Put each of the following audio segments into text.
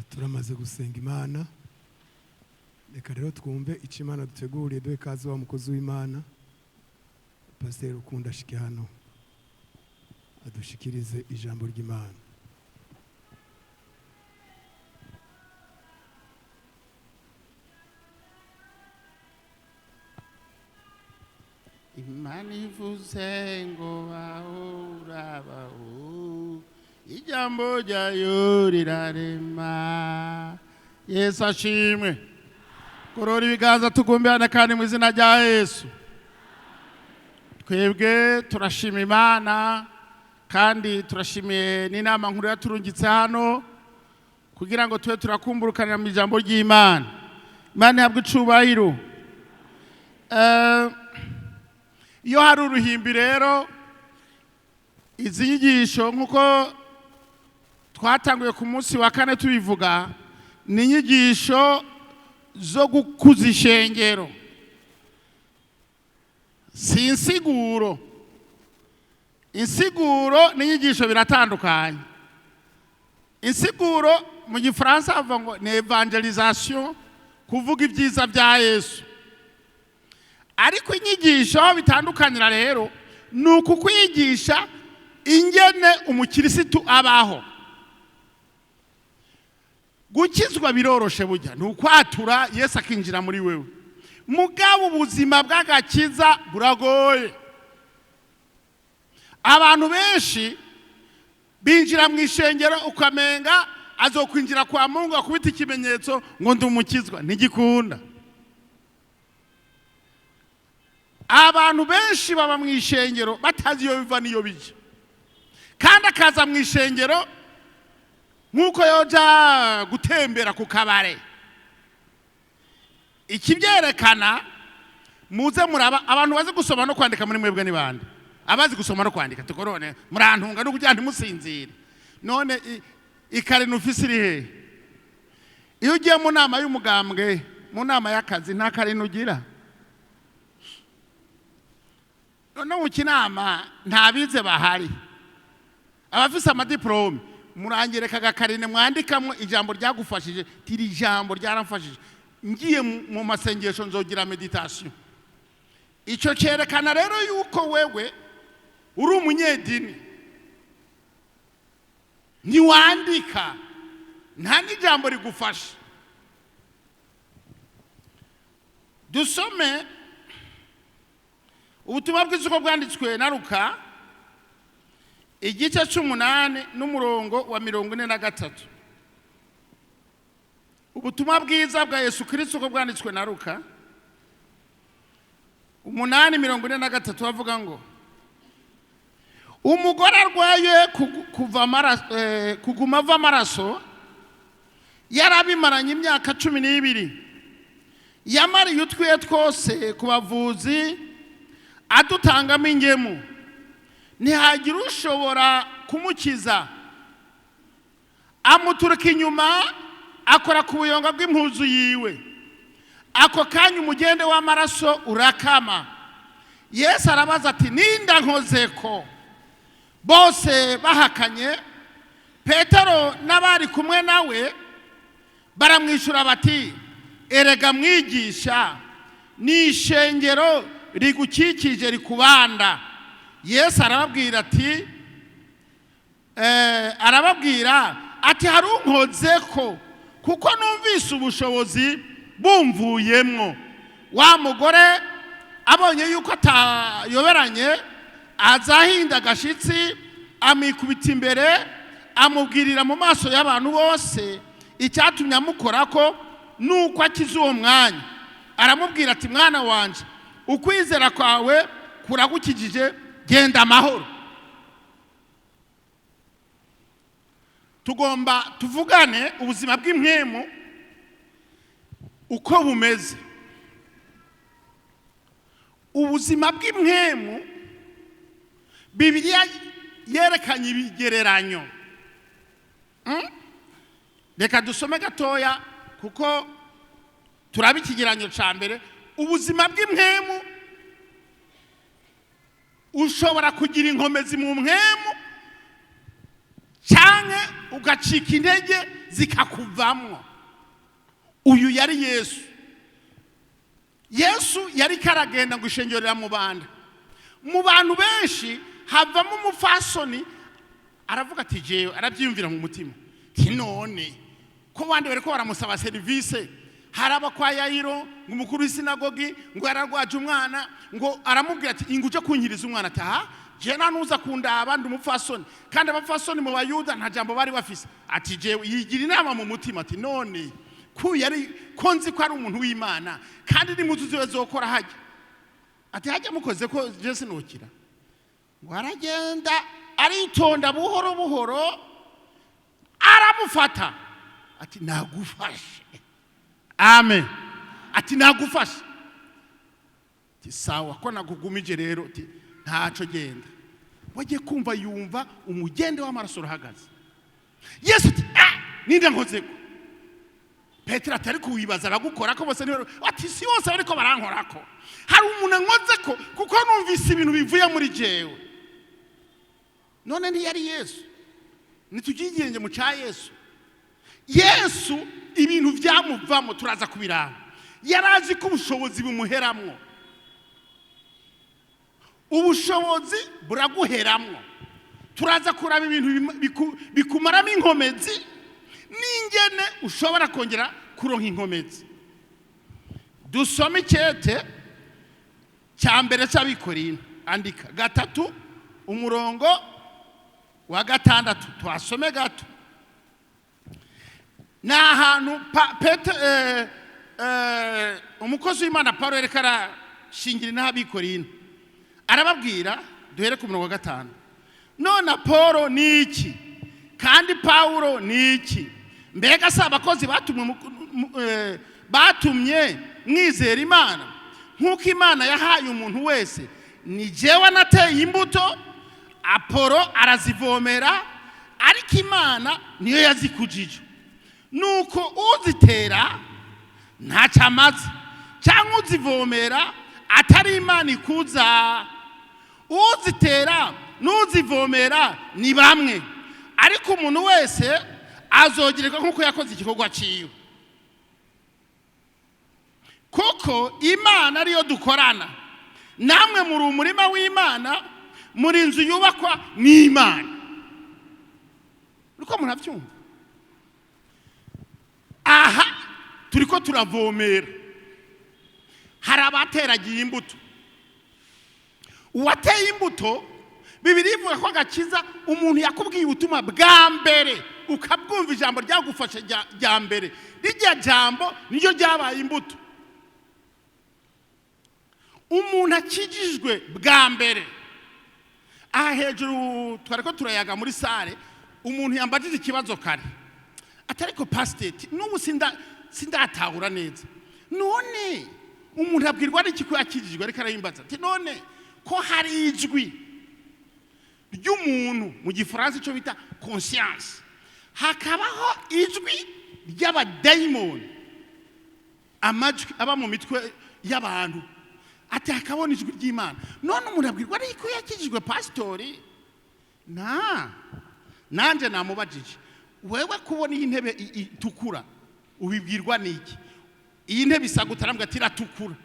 turamaze gusenga Imana. Reka rero twumve icyo Imana duteguriye, duhe kazi wa mukozi w'Imana Pasteur RUKUNDO ashike hano adushikirize ijambo ry'Imana. Imana ivuze ngo baho ijambo ryayo rirarema. Yesu ashimwe. Kurora ibiganza tugumbirane kandi mu izina rya Yesu. Twebwe turashima Imana kandi turashimiye n'inama nkuru yaturungitse hano kugira ngo tube turakumburukanira mu ijambo ry'Imana. Imana ihabwe icubahiro. Iyo hari uruhimbi rero izi nyigisho nkuko twatanguye ku munsi wa kane tubivuga, ni inyigisho zo gukuza ishengero, si insiguro. Insiguro n'inyigisho biratandukanye. Insiguro mu gifaransa bavuga ngo ni evangelisation, kuvuga ibyiza bya Yesu. Ariko inyigisho bitandukanira rero ni ukukwigisha ingene umukirisitu abaho. Gukizwa biroroshe burya, ni ukwatura Yesu akinjira muri wewe. Mugabo ubuzima bw'agakiza buragoye. Abantu benshi binjira mu ishengero ukamenga azokwinjira kwa Mungu akubita ikimenyetso ngo ndi umukizwa, ntigikunda. Abantu benshi baba mu ishengero batazi iyo biva niyo bija, kandi akaza mu ishengero nkuko yoja gutembera ku kabare. Ikibyerekana muze muraba abantu bazi gusoma no kwandika muri mwebwe ni bande? Abazi gusoma no kwandika tukorone murantunga no kugira ntimusinzire. None ikare nufisi iri he? Iyo ugiye mu nama y'umugambwe, mu nama y'akazi, nta kare nugira. No mu kinama nta bize bahari. Abafise amadiplome murangereka gakarine mwandikamwe ijambo ryagufashije, tiri jambo ryaramfashije, ngiye mu masengesho nzogira meditation. Ico cerekana rero yuko wewe uri umunyedini, ntiwandika, nta n'ijambo rigufasha. Dusome ubutumwa bwiza uko bwanditswe na Luka igice 8 n'umurongo wa 43. Ubutumwa bwiza bwa Yesu Kristo uko bwanditswe na Luka 8:43 bavuga ngo umugore arwaye kuguma ava amaraso yarabimaranye imyaka 12, yamariye utwiye twose ku bavuzi adutangamo ingemu, ntihagira ushobora kumukiza. Amuturuka inyuma akora ku buyonga bw'impuzu yiwe, ako kanya umugende w'amaraso urakama. Yesu arabaza ati ninda nkozeko? Bose bahakanye. Petero n'abari kumwe nawe baramwishura bati erega mwigisha, ni ishengero rigukikije rikubanda. Yesu arababwira ati hari unkozeko kuko numvise ubushobozi bumvuyemwo. Wa mugore abonye yuko atayoberanye azahinda agashitsi, amikubita imbere, amubwirira mu maso y'abantu bose icyatumye amukorako nuko akiza uwo mwanya. Aramubwira ati mwana wanje, ukwizera kwawe kuragukijije, genda amahoro. Tugomba tuvugane ubuzima bw'impwemu uko bumeze. Ubuzima bw'impwemu Bibiliya yerekanye ibigereranyo. Reka dusome gatoya kuko turaba ikigereranyo ca mbere. Ubuzima bw'impwemu ushobora kugira inkomezi mu mpwemu canke ugacika intege zikakuvamwo. Uyu yari Yesu yari karagenda ngo ishengerera mu banda. Mu bantu benshi havamo umufasoni aravuga ati jewe, arabyiyumvira mu mutima ti none ko bandi bariko baramusaba service, haraba kwa Yayiro ngo umukuru w'isinagogi ngo yararwaje umwana, ngo aramubwira ati inguje kunyiriza umwana, ati aha je nanuza kundaba ndi umufasoni, kandi abafasoni mu Bayuda nta jambo bari bafise. Ati jewe yigira inama mu mutima ati none ko yari konzi ko ari umuntu w'Imana kandi ni mutuzi wezokora hajya, ati hajya mukoze ko je sinokira. Ngo aragenda aritonda buhoro buhoro, aramufata ati nagufashe. Amen. Ati nagufashe. Ati sawa ko nagugumije rero, ati ntaco genda. Wagiye kumva yumva umugende w'amaraso rahagaze. Yesu ati ninde nkozeko. Petero atari kuwibaza aragukora ko bose niho, ati si bose bariko barankorako, hari umuntu nkozeko kuko numvise ibintu bivuye muri jewe. None ndi yari Yesu, nitugigirenge mu ca Yesu ibintu vyamuvamo turaza kubiranga. Yarazi ko ubushobozi bumuheramwo, ubushobozi buraguheramwo. Turaza kuraba ibintu bikumaramo inkomezi n'ingene ushobora kongera kuronka inkomezi. Dusome icyete cya mbere cy'Abikorino, andika 3 umurongo wa 6, twasome gato. Ni ahantu umukozi w'Imana Paulo yereka arashingira n'Abikorino, arababwira, duhere ku murongo wa 5. None Paulo ni iki kandi Paulo ni iki? Mbega si abakozi batumye mwizera Imana nk'uko Imana yahaye umuntu wese? Ni jewe nateye imbuto, Apolo arazivomera, ariko Imana niyo yazikujije. Nuko uzitera ntacyo amaze, cyangwa uzivomera atari Imana ikuza. Uzitera n'uzivomera ni bamwe, ariko umuntu wese azogirirwa nk'uko yakoze igikorwa ciwe. Kuko Imana ariyo dukorana, namwe muri umurima w'Imana, muri inzu yubakwa n'Imana. Uko murabyumva? Aha turiko turavomera, hari abateragiye imbuto. Uwateye imbuto, Bibiliya ivuga ko agakiza umuntu yakubwiye ubutumwa bwa mbere, ukabwumva ijambo ryagufasha rya mbere, rijya jambo niyo ryabaye imbuto. Umuntu akijijwe bwa mbere. Aha hejuru twariko turayaga muri sare, umuntu yambajije ikibazo kare, atariko Pasteur n'ubu sindatahura neza. None umuntu abwirwa n'iki ko yakijijwe? Ariko arayimbaza ati none ko hari ijwi ry'umuntu mu gifaransa cyo bita conscience, hakabaho ijwi ry'abadayimoni, amajwi aba mu mitwe y'abantu, ati hakabona ijwi ry'Imana. None umuntu abwirwa n'iki ko yakijijwe Pasteur? Nanje namubajije, wewe kubona iyi ntebe itukura ubibwirwa n'iki? Iyi ntebe isa gutarambwa ati iratukura,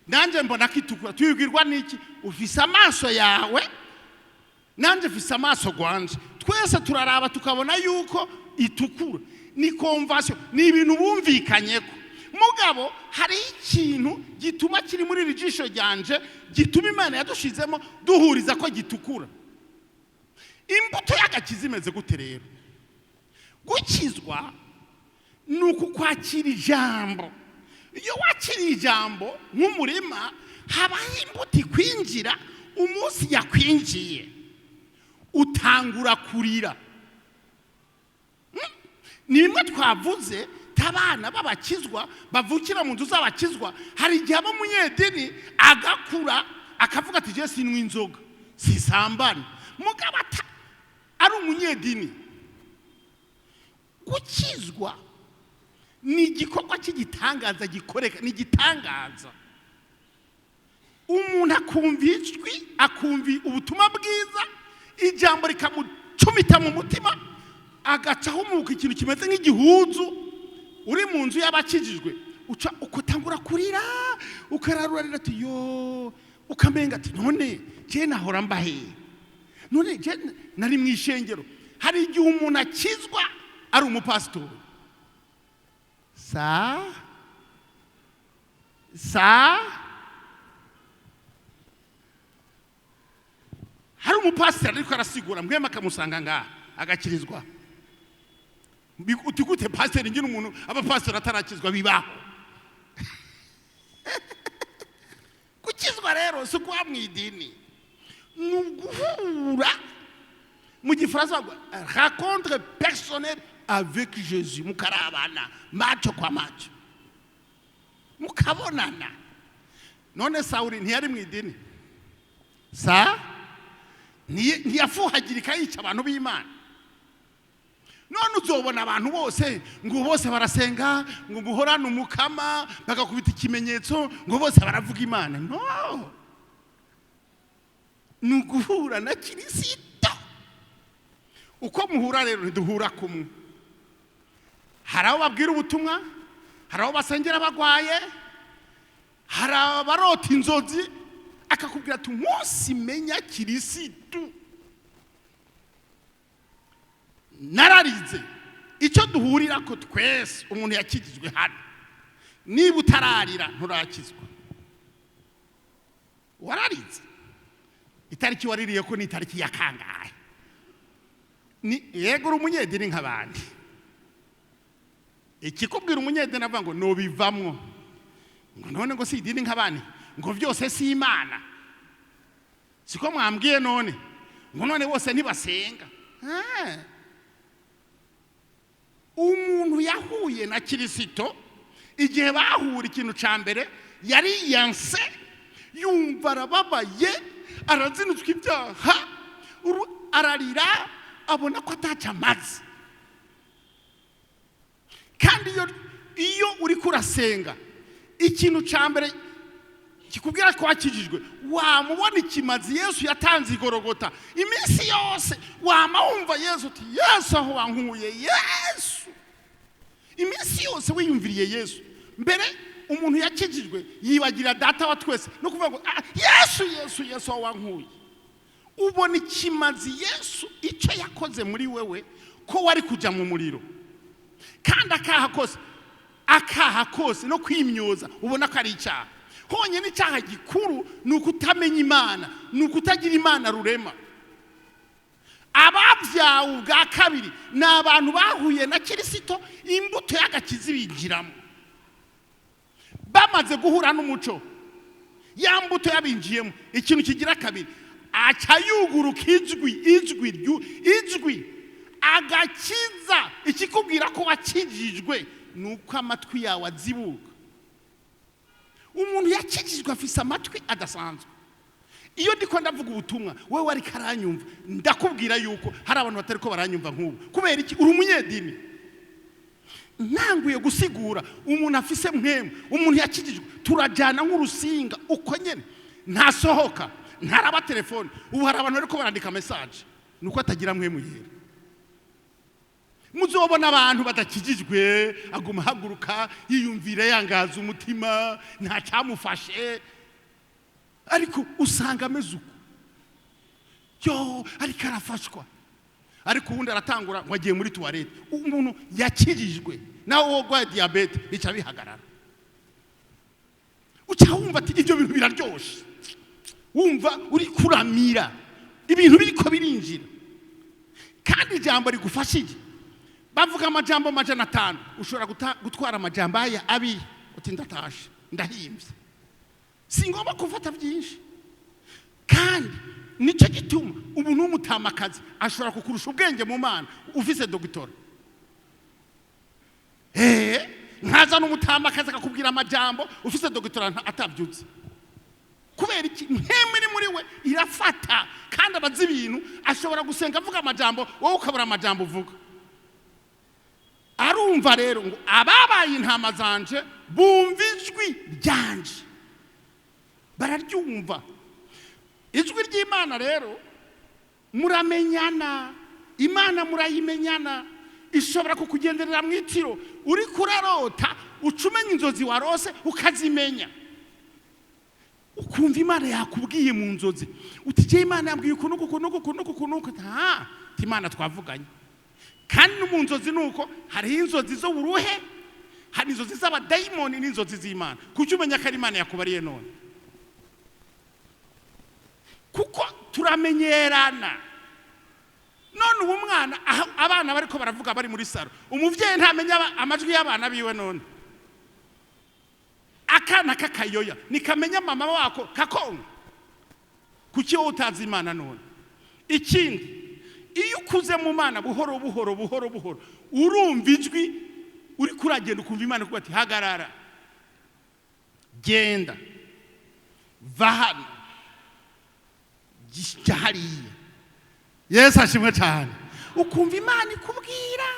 nanje mbona ko itukura, tubibwirwa n'iki? Ufise amaso yawe, nanje mfise amaso gwanje, twese turaraba tukabona yuko itukura. Ni convention, ni ibintu bumvikanyeko. Mugabo hari ikintu gituma kiri muri rijisho ryanje, gituma Imana yadushizemo duhuriza ko gitukura. Imbuto y'agakiza imeze gute rero? Gukizwa nuko kwakira ijambo. Iyo wakiriye ijambo nk'umurima, habaho imbuto ikwinjira. Umunsi yakwinjiye utangura kurira. Ni bimwe twavuze, tabana babakizwa bavukira mu nzu z'abakizwa. Hari igihe abo munyedini agakura akavuga ati je sinwa inzoga, sisambana, mugabo ari umunyedini. Gukizwa ni igikorwa cy'igitangaza gikoreka, ni igitangaza. Umuntu akumva ijwi, akumva ubutumwa bwiza, ijambo rikamucumita mu mutima, agacaho umuka ikintu kimeze nk'igihuzu uri mu nzu y'abakijijwe uca ukutangura kurira ukararurira ati yo ukamenga ati none je nahora mbahe none je nari mwishengero hari igihe umuntu akizwa ari umupastori hari umupasiteri ariko arasigura mwema akamusanga ngaha agakirizwa uti gute pasiteri ngira umuntu abapasiteri atarakizwa bibaho gukizwa rero si kuba mu idini ni uguhura mu gifaransa rencontre personnelle avec Jésus mukarabana macho kwa macho mukabonana none Sawuli ntiyari mu idini ntiyafuhagirika yica abantu b'Imana none uzobona abantu bose ngo bose barasenga ngo muhorane umukama bagakubita ikimenyetso ngo bose baravuga Imana no nuguhura na Kristo uko muhura rero ntiduhura kumwe hari abo babwira ubutumwa hari abo basengera abagwaye hari abarota inzozi akakubwira ati umunsi menya Kristo nararize icyo duhurira ko twese umuntu yakijijwe hano niba utararira nturakizwa wararize itariki waririye ko ni itariki ya kangahe ni yego umunyedini nk'abandi ikikubwira umunyedini avuga ngo no bivamwo ngo none ngo si idini nk'abandi ngo byose si Imana siko mwambwiye none ngo none bose ntibasenga umuntu yahuye na Kristo igihe bahura ikintu ca mbere yari yanse yumva arababaye arazinutswe ibyaha ararira abona ko ataca amazi kandi iyo uri kurasenga ikintu ca mbere kikubwira ko wakijijwe wamubona ikimazi Yesu yatanze igorogota iminsi yose wama wumva Yesu uti Yesu aho wankuye Yesu iminsi yose wiyumviriye Yesu mbere umuntu yakijijwe yibagira data wa twese no kuvuga ngo Yesu aho wankuye ubona ikimazi Yesu icyo yakoze muri wewe ko wari kuja mu muriro kandi akaha kose no kwimyoza ubona ko ari icyaha honye n'icyaha gikuru ni ukutamenya Imana ni ukutagira Imana rurema ababyawe bwa kabiri ni abantu bahuye na Kristo imbuto y'agakiza binjiramo bamaze guhura n'umuco ya mbuto yabinjiyemo ikintu kigira kabiri acayuguruka ijwi agakiza ikikubwira ko wakijijwe nuko amatwi yawe azibuka umuntu yakijijwe afise amatwi adasanzwe iyo ndiko ndavuga ubutumwa wewe wari karanyumva ndakubwira yuko hari abantu batari ko baranyumva nk'ubu kubera iki uri umunyedini ntanguye gusigura umuntu afise mwemwe umuntu yakijijwe turajana nk'urusinga uko nyene ntasohoka ntaraba telefone ubu hari abantu bariko barandika message nuko atagira mwemwe yera muzobona abantu badakijijwe aguma haguruka yiyumvira yangaza umutima nta cyamufashe ariko usanga ameze uko ariko arafashwa ariko ubundi aratangura ngo agiye muri toilette umuntu yakijijwe nawe wogwaye diabete bica bihagarara uca wumva ati ibyo bintu biraryoshe wumva uri kuramira ibintu biriko birinjira kandi ijambo rigufashije bavuga amajambo 500 ushobora gutwara amajambo aya abi uti ndatashe ndahimbye singomba kufata byinshi kandi nicyo gituma umuntu w'umutamakazi ashobora kukurusha ubwenge mu Mana ufise doctor nkaza n'umutamakazi akakubwira amajambo ufise doctor atabyutse kubera iki mpemwe ni muri we irafata kandi abazi ibintu ashobora gusenga avuga amajambo wowe ukabura amajambo uvuga arumva rero ngo ababaye intama zanje bumva ijwi ryanje bararyumva ijwi ry'Imana rero muramenyana Imana murayimenyana ishobora kukugenderera mu itiro uri kurarota ucumenya inzozi warose ukazimenya ukumva Imana yakubwiye mu nzozi uti je Imana yambwiye ukuntu Imana twavuganye kandi no mu nzozi nuko hari inzozi zo uruhe hari inzozi z'abadayimoni n'inzozi z'Imana kuki umenya ko ari Imana yakubariye none kuko turamenyerana none ubu mwana abana bariko baravuga bari muri saro umuvyeyi ntamenya amajwi y'abana biwe none akana kakayoya nikamenya mama wako kakonga kuki wowe utazi Imana none ikindi iyo ukuze mu Mana buhoro urumva ijwi uri kuragenda ukumva Imana kuba ati hagarara genda va hano hariya Yesu ashimwe cyane ukumva Imana ikubwira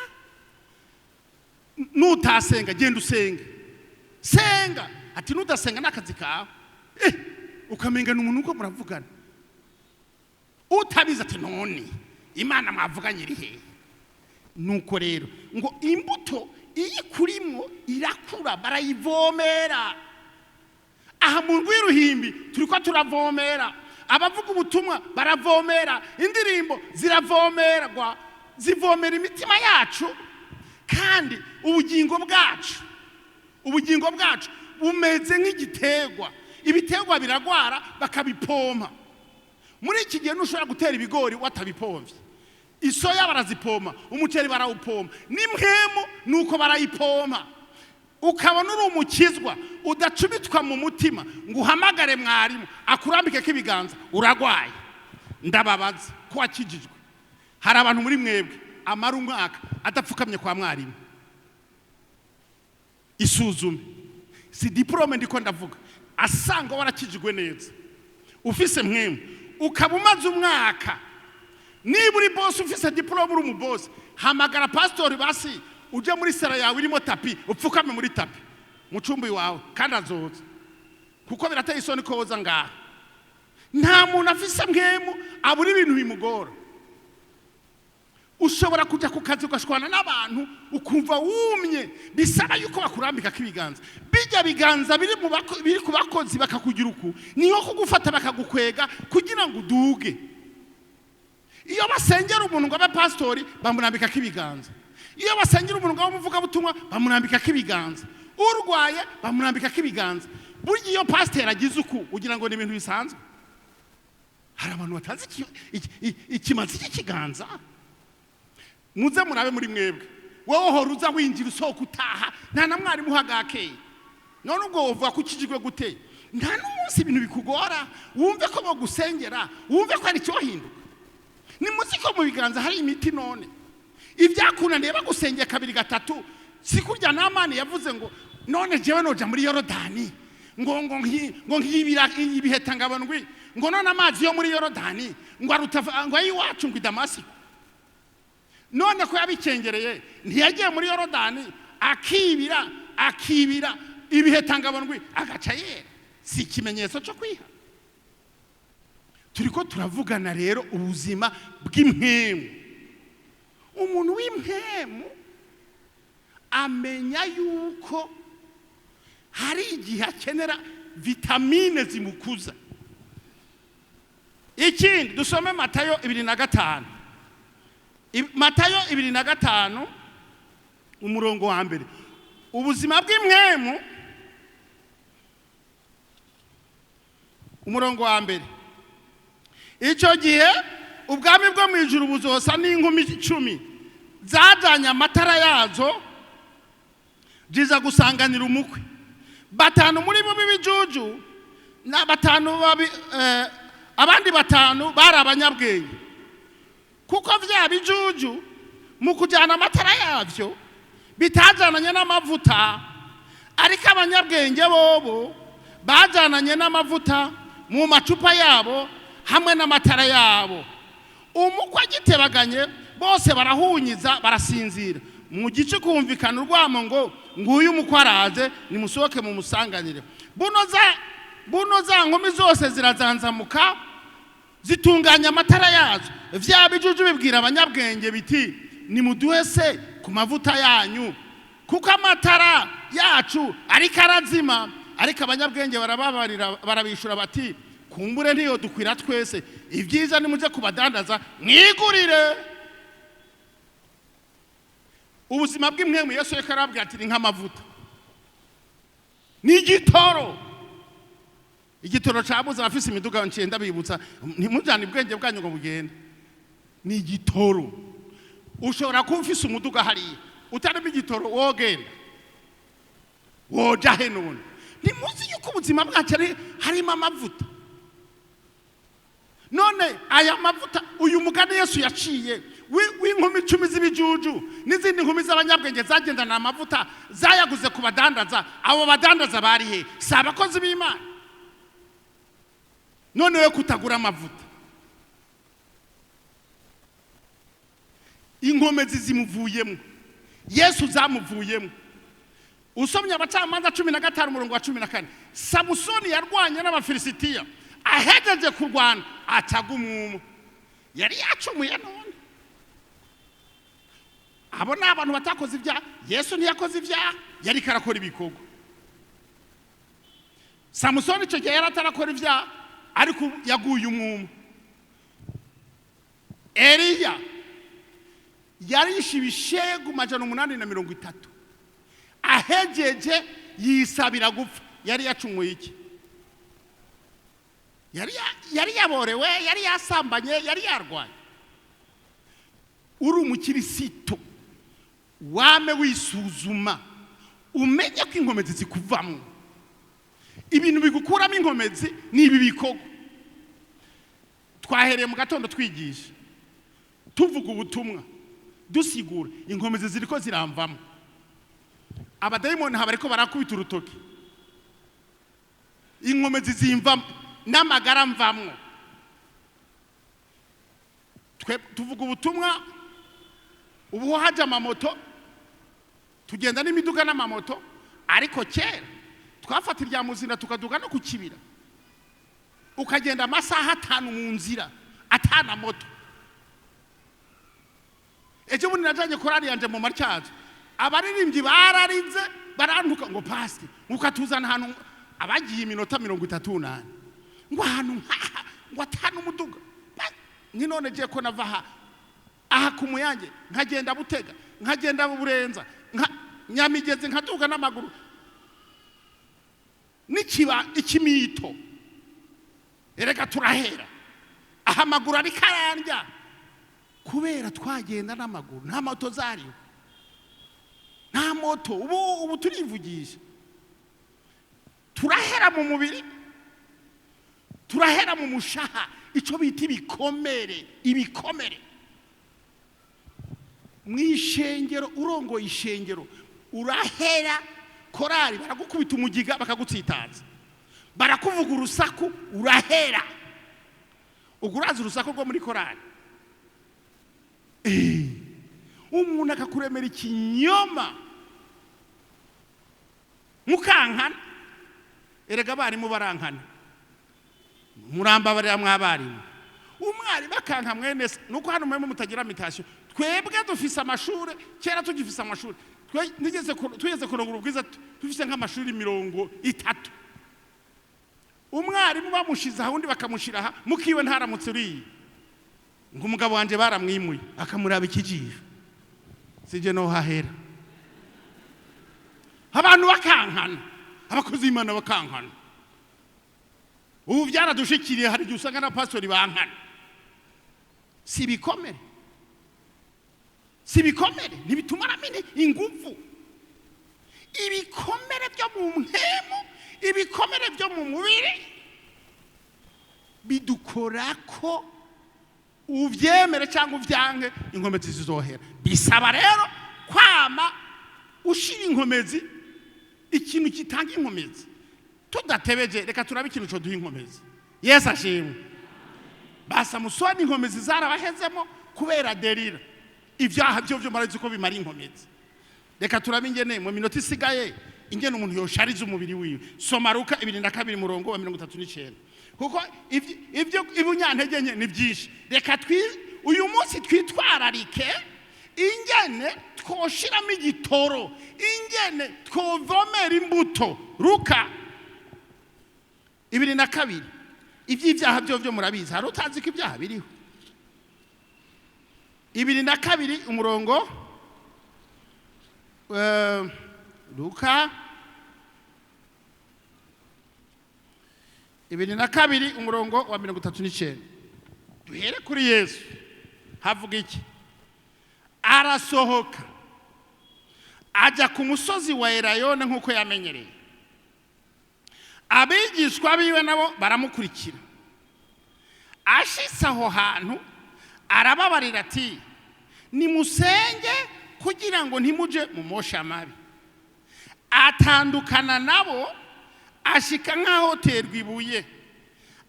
nutasenga genda usenge senga ati nudasenga nakazi kawe ukamenga n'umuntu uko muravugana utabiza ati none Imana mwavuganye iri hehe nuko rero ngo imbuto iyi kurimwo irakura barayivomera aha mu rw'iruhimbi turiko turavomera abavuga ubutumwa baravomera indirimbo ziravomerwa zivomera imitima yacu kandi ubugingo bwacu bumeze nk'igiterwa ibiterwa biragwara bakabipompa muri iki gihe ntushobora gutera ibigori watabipomvye isoya barazipompa umuceri barawupompa n'imhemu nuko barayipompa ukabona uri umukizwa udacumitwa mu mutima ngo uhamagare mwarimu akurambike k'ibiganza uragwaye ndababaza ko wakijijwe hari abantu muri mwebwe amara umwaka adapfukamye kwa mwarimu isuzume si diplome ndiko ndavuga asanga warakijijwe neza ufise mwemu ukaba umaze umwaka niba uri boss ufise diplome uri umuboss hamagara pastor basi uje muri sara yawe irimo tapi upfukame muri tapi mu cumbi wawe kandi azoza kuko birateye isoni ko woza ngaha nta muntu afise mwemu abura ibintu bimugora ushobora kuja ku kazi ugashwana n'abantu ukumva wumye bisaba yuko bakurambika k'ibiganza bijya biganza biri ku bakozi bakakugira uku niyo kugufata bakagukwega kugira ngo uduge iyo basengera umuntu ngo abe pastori bamurambika k'ibiganza iyo basengera umuntu ngo amuvuga butumwa bamurambika k'ibiganza urwaye bamurambika k'ibiganza burya iyo pastor agize uku ugira ngo ni ibintu bisanzwe hari abantu batazi ikimazi cy'ikiganza muze murabe muri mwebwe wowe horuza winjira usohoka utaha nta na mwarimu uhagakeye none ubwo wovuga ko ukijijwe gute nta n'umunsi ibintu bikugora wumve ko bagusengera wumve ko ari cyo hinduka ni muzi ko mu biganza hari imiti none ibyakunaniye bagusengeye kabiri gatatu sikurya n'amani yavuze ngo none jewe noja muri Yorodani ngo nkibira ibiheta ngabandwi ngo none amazi yo muri Yorodani ngo arutava ngo ayiwacu ngo Damasiko none ko yabicengereye ntiyagiye muri Yorodani akibira ibiheta ngabandwi agaca yera si ikimenyetso cyo kwiha turiko turavugana rero ubuzima bw'impemu umuntu w'impemu amenya yuko hari igihe akenera vitamine zimukuza ikindi dusome Matayo 2:5 Matayo 2:5 umurongo wa mbere ubuzima bw'impemu umurongo wa mbere icyo gihe ubwami bwo mu ijuru buzosa n'inkumi 10 zajanye amatara yazo jiza gusanganira umukwe batanu muri bo bibijuju na batanu abandi batanu bari abanyabwenge kuko vya bijuju mu kujana amatara yavyo bitajyananye n'amavuta ariko abanyabwenge bobo bajyananye n'amavuta mu macupa yabo hamwe n'amatara yabo umukwe agitebaganye bose barahunyiza barasinzira mu gice kumvikana urwamo ngo nguyu umukwe araze nimusohoke mu musanganire buno za nkumi zose zirazanzamuka zitunganya amatara yazo vya bijuju bibwira abanyabwenge biti nimuduhe se ku mavuta yanyu kuko amatara yacu ariko arazima ariko abanyabwenge barabishura bati kumbure ntiyo dukwira twese ibyiza nimuje kubadandaza mwigurire ubuzima bw'imwemu Yesu yakarabwira ati ni nk'amavuta ni igitoro cabuze abafise imiduga ncenda bibutsa ntimujane ubwenge bwanyu ngo bugende ni igitoro ushobora kuba ufise umuduga hariya utarimo igitoro wogenda woja he none ntimuzi yuko ubuzima bwacu harimo amavuta none aya mavuta uyu mugani Yesu yaciye w'inkumi 10 z'ibijuju n'izindi nkumi z'abanyabwenge zagendana amavuta zayaguze ku badandaza abo badandaza bari he si abakozi b'Imana none we kutagura amavuta inkomezi zimuvuyemo Yesu zamuvuyemo usomye abacamanza 15 umurongo wa 14 Samusoni yarwanye n'abafilisitiya ahejeje kurwana atagumumo yari yacumuye none abo ni abantu batakoze ibyaha Yesu ntiyakoze ibyaha yari karakora ibikorwa Samusoni icyo gihe yari atarakora ibyaha ariko yaguye umwuma Eliya yarishe ibishegu 830 ahejeje yisabira gupfa yari yacumuye iki yari yaborewe yari yasambanye yari yarwaye uri umukirisito wame wisuzuma umenye ko inkomezi zikuvamo ibintu bigukuramo inkomezi ni ibi bikorwa twahereye mu gatondo twigisha tuvuga ubutumwa dusigura inkomezi ziriko ziramvamo abadayimoni habariko barakubita urutoki inkomezi zimvamo n'amagara mvamwo tuvuga ubutumwa ubu haje amamoto tugenda n'imiduga n'amamoto ariko kera twafata irya muzina tukaduga no kukibira ukagenda amasaha 5 mu nzira atana moto ejo bundi najanye korari yanje mu marcyaje abaririmbyi bararize barantuka ngo Pasteur ukatuzana hano abagiye iminota 38 ngo hano ngo atana umuduga ni none je ko nava aha kumuyange nkagenda butega nkagenda burenza nyamigeze nkaduga n'amaguru nikiba ikimito ereka turahera aha maguru ari karandya kubera twagenda n'amaguru nta moto zariyo nta moto ubu turivugisha turahera mu mubiri turahera mu mushaha ico bita ibikomere mwishengero urongo ishengero urahera korari baragukubita umugiga bakagutsitaza barakuvuga urusaku urahera uguraza urusaku rwo muri korari umuntu akakuremera ikinyoma mukankana erega barimu barankana murambabarira mwabarimu umwari bakanka mwene nuko hano mweme mutagira mitasyo twebwe dufise amashuri kera tugifise amashuri twigeze kurongura ubwiza dufise nk'amashuri 30 umwarimu bamushiza ahundi bakamushira aha mukiwe ntaramutse uriye ngo umugabo wanje baramwimuye akamuraba ikijisho sije no hahera abantu bakankana abakozi b'Imana bakankana ubu byaradushikiriye hari gihe usanga na pastori bankana si bikomere ntibitumaramene ingufu ibikomere byo mu mpemu ibikomere byo mu mubiri bidukorako uvyemere cyangwa uvyange inkomezi zizohera bisaba rero kwama ushira inkomezi ikintu kitanga inkomezi tudatebeje reka turabe ikintu cyo duha inkomezi Yesu ashimwe basa musoni inkomezi zarabahezemo kubera derira ibyaha byo marazi ko bimara inkomezi reka turabe ingene mu minota isigaye ingene umuntu yoshariza umubiri wiwe soma Luka 2 murongo wa 39 kuko ibyo ibunyantege nke ni byinshi reka uyu munsi twitwararike ingene twoshiramo igitoro, ingene twovomera imbuto. Luka 2:2. Iby'ibyaha byo murabizi, hari utazi ko ibyaha biriho. 2:2 umurongo Luka 2:2 umurongo wa 39. Duhere kuri Yesu. Havuga iki? Arasohoka ajya ku musozi wa Erayona nk'uko yamenyereye. Abigishwa biwe nabo baramukurikira. Ashitse aho hantu arababarira ati, nimusenge kugira ngo ntimuje mu mosha mabi. Atandukana nabo ashika nk'aho terwa ibuye,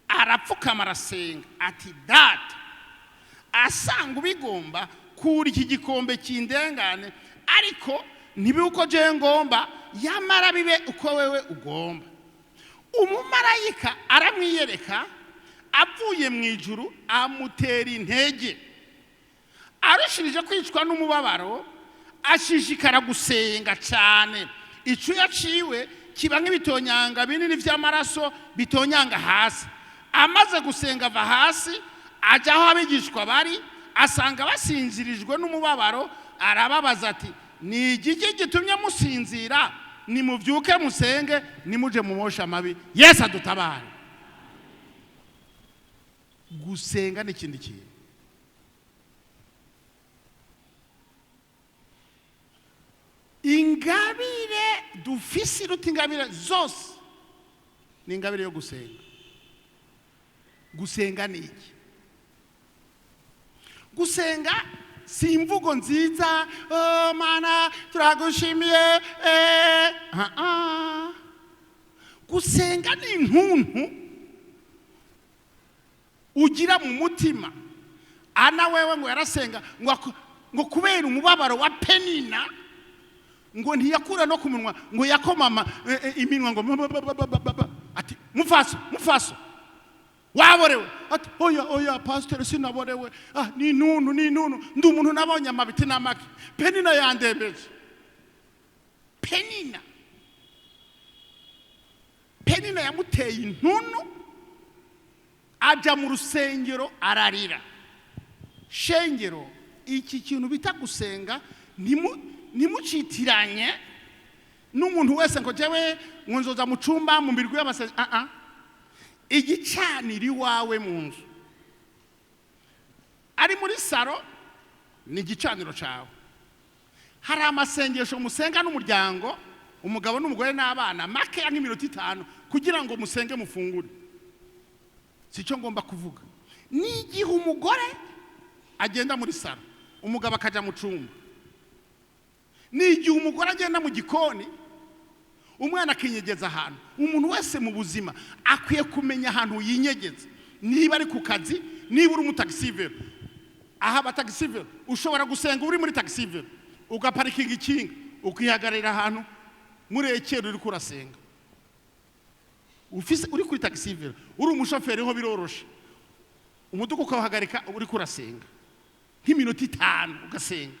arapfukama arasenga ati, data, asanga ubigomba kuri iki gikombe kindengane, ariko ntibibe uko je ngomba, yamara bibe uko wewe ugomba. Umumarayika aramwiyereka avuye mu ijuru, amutera intege. Arushirije kwicwa n'umubabaro, ashishikara gusenga cyane. Ico yaciwe kiba nk'ibitonyanga binini vy'amaraso bitonyanga hasi. Amaze gusenga ava hasi, aja aho abigishwa bari, asanga basinzirijwe n'umubabaro. Arababaza ati, ni igiki gitumye musinzira? Nimuvyuke musenge, nimuje mu mosha mabi. Yesu adutabare. Gusenga ni kindi kintu. Ingabire dufise iruta ingabire zose ni ingabire yo gusenga. Gusenga ni iki? Gusenga si imvugo nziza, oh mana turagushimiye. Gusenga ni intuntu ugira mu mutima. Ana wewe ngo yarasenga ngo kubera umubabaro wa Penina, ngo ntiyakura no kumunwa, ngo yakomama iminwa ngo ati, mufaso waborewe. Ati, oya Pasteur, sinaborewe. Ni nunu ndi umuntu nabonye amabiti n'amaki. Penina yandembeje. Penina yamuteye intunu, aja mu rusengero ararira. Shengero, iki kintu bita gusenga nimucitiranye n'umuntu wese ngo jewe nzoza mu cumba mu mbirwi y'abasazi. Igicanira iwawe mu nzu, ari muri saro, ni igicaniro cawe. Hari amasengesho musenga n'umuryango, umugabo n'umugore n'abana, make ya nk'iminota 5 kugira ngo musenge mufungure. Sico ngomba kuvuga. Ni igihe umugore agenda muri saro, umugabo akaja mu cumba. Ni igihe umugore agenda mu gikoni, umwana akinyegeza ahantu. Umuntu wese mu buzima akwiye kumenya ahantu yinyegeza. Niba ari ku kazi, niba uri mu taxivero, aha abataxivero ushobora gusenga uri muri taxivero, ugaparikinga ikinga, ukihagarira ahantu murekera uri kurasenga. Uri kuri taxivero, uri umushoferi ho biroroshe, umuduga ukahagarika uri kurasenga nk'iminota 5 ugasenga.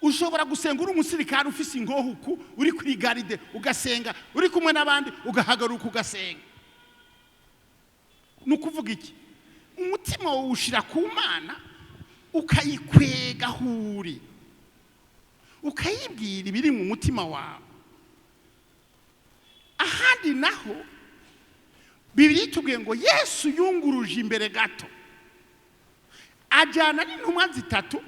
Ushobora gusenga uri umusirikare ufise ingohuku, uri kuri garide ugasenga, uri kumwe n'abandi ugahagaruka ugasenga. Nukuvuga iki? Umutima wawe ushira ku Mana, ukayikwega huri, ukayibwira ibiri mu mutima wawe. Ahandi naho Bibiliya itubwiye ngo Yesu yunguruje imbere gato, ajana n'intumwa 3,